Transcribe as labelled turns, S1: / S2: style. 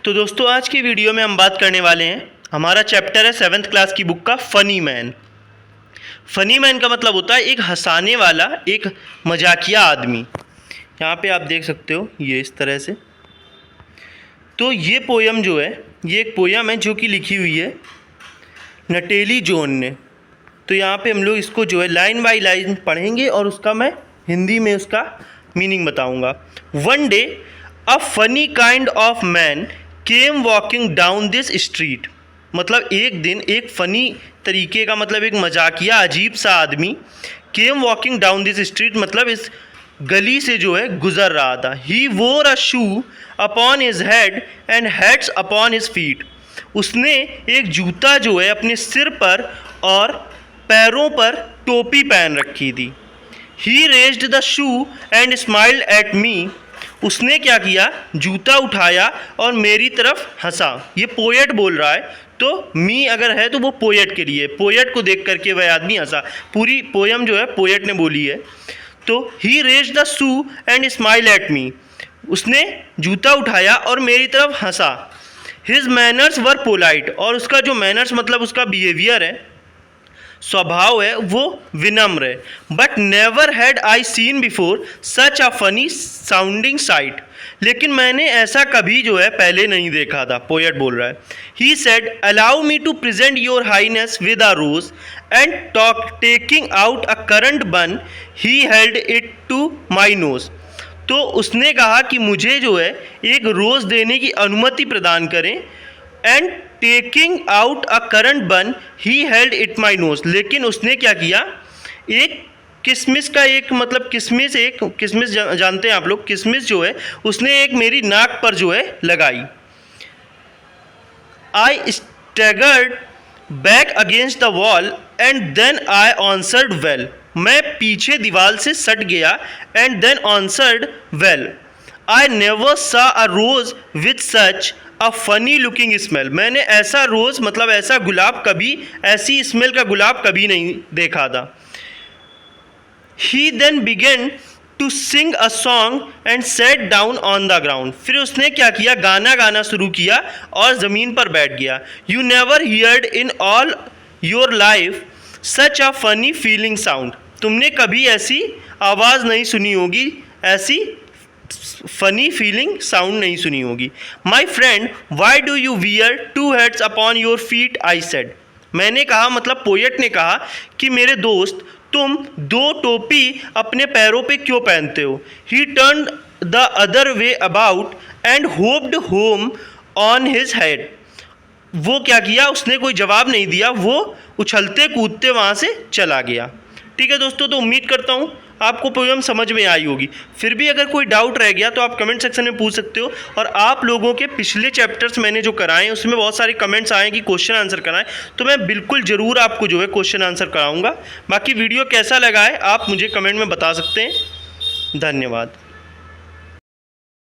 S1: तो दोस्तों आज की वीडियो में हम बात करने वाले हैं, हमारा चैप्टर है 7th क्लास की बुक का फ़नी मैन। फ़नी मैन का मतलब होता है एक हंसाने वाला, एक मजाकिया आदमी। यहाँ पे आप देख सकते हो ये इस तरह से। तो ये पोयम जो है, ये एक पोयम है जो कि लिखी हुई है नटेली जॉन ने। तो यहाँ पे हम लोग इसको जो है लाइन बाय लाइन पढ़ेंगे और उसका मैं हिंदी में उसका मीनिंग बताऊँगा। One day a funny kind of man came walking down this street. मतलब एक दिन एक फ़नी तरीके का, मतलब एक मजाकिया अजीब सा आदमी केम वॉकिंग डाउन दिस स्ट्रीट, मतलब इस गली से जो है गुज़र रहा था। He wore a shoe upon his head and heads upon his feet. उसने एक जूता जो है अपने सिर पर और पैरों पर टोपी पहन रखी थी। He raised the shoe and smiled at me. उसने क्या किया, जूता उठाया और मेरी तरफ हंसा। ये पोएट बोल रहा है, तो मी अगर है तो वो पोएट के लिए, पोएट को देख करके वह आदमी हंसा। पूरी पोयम जो है पोएट ने बोली है। तो he raised the shoe and smile at me. उसने जूता उठाया और मेरी तरफ हंसा। His manners were polite. और उसका जो मैनर्स मतलब उसका बिहेवियर है, स्वभाव है, वो विनम्र है। But never had I seen before such a funny sounding site. लेकिन मैंने ऐसा कभी जो है पहले नहीं देखा था, पोएट बोल रहा है। He said allow me to present your highness with a rose and talk taking out a current bun he held it to my nose. तो उसने कहा कि मुझे जो है एक रोज़ देने की अनुमति प्रदान करें। And taking out a current bun he held it my nose. लेकिन उसने क्या किया, एक किशमिश का एक, मतलब किशमिश जानते हैं आप लोग, किशमिश जो है उसने एक मेरी नाक पर जो है लगाई। I staggered back against the wall and then I answered well. मैं पीछे दीवार से सट गया and then answered well. I never saw a rose with such a funny looking smell. मैंने ऐसा रोज़, मतलब ऐसा गुलाब कभी, ऐसी स्मेल का गुलाब कभी नहीं देखा था। He then began to sing a song and sat down on the ground. फिर उसने क्या किया, गाना गाना शुरू किया और ज़मीन पर बैठ गया। You never heard in all your life such a funny feeling sound. तुमने कभी ऐसी आवाज़ नहीं सुनी होगी, ऐसी फनी फीलिंग साउंड नहीं सुनी होगी। My friend why do you weird two heads upon your feet I said. मैंने कहा, मतलब पोएट ने कहा कि मेरे दोस्त तुम दो टोपी अपने पैरों पे क्यों पहनते हो। ही turn the other way about and hoped home on his head. वो क्या किया, उसने कोई जवाब नहीं दिया, वो उछलते कूदते वहाँ से चला गया। ठीक है दोस्तों, तो उम्मीद करता हूँ आपको पोयम समझ में आई होगी। फिर भी अगर कोई डाउट रह गया तो आप कमेंट सेक्शन में पूछ सकते हो। और आप लोगों के पिछले चैप्टर्स मैंने जो कराए हैं उसमें बहुत सारे कमेंट्स आए कि क्वेश्चन आंसर कराएं, तो मैं बिल्कुल ज़रूर आपको जो है क्वेश्चन आंसर कराऊंगा। बाकी वीडियो कैसा लगा है आप मुझे कमेंट में बता सकते हैं। धन्यवाद।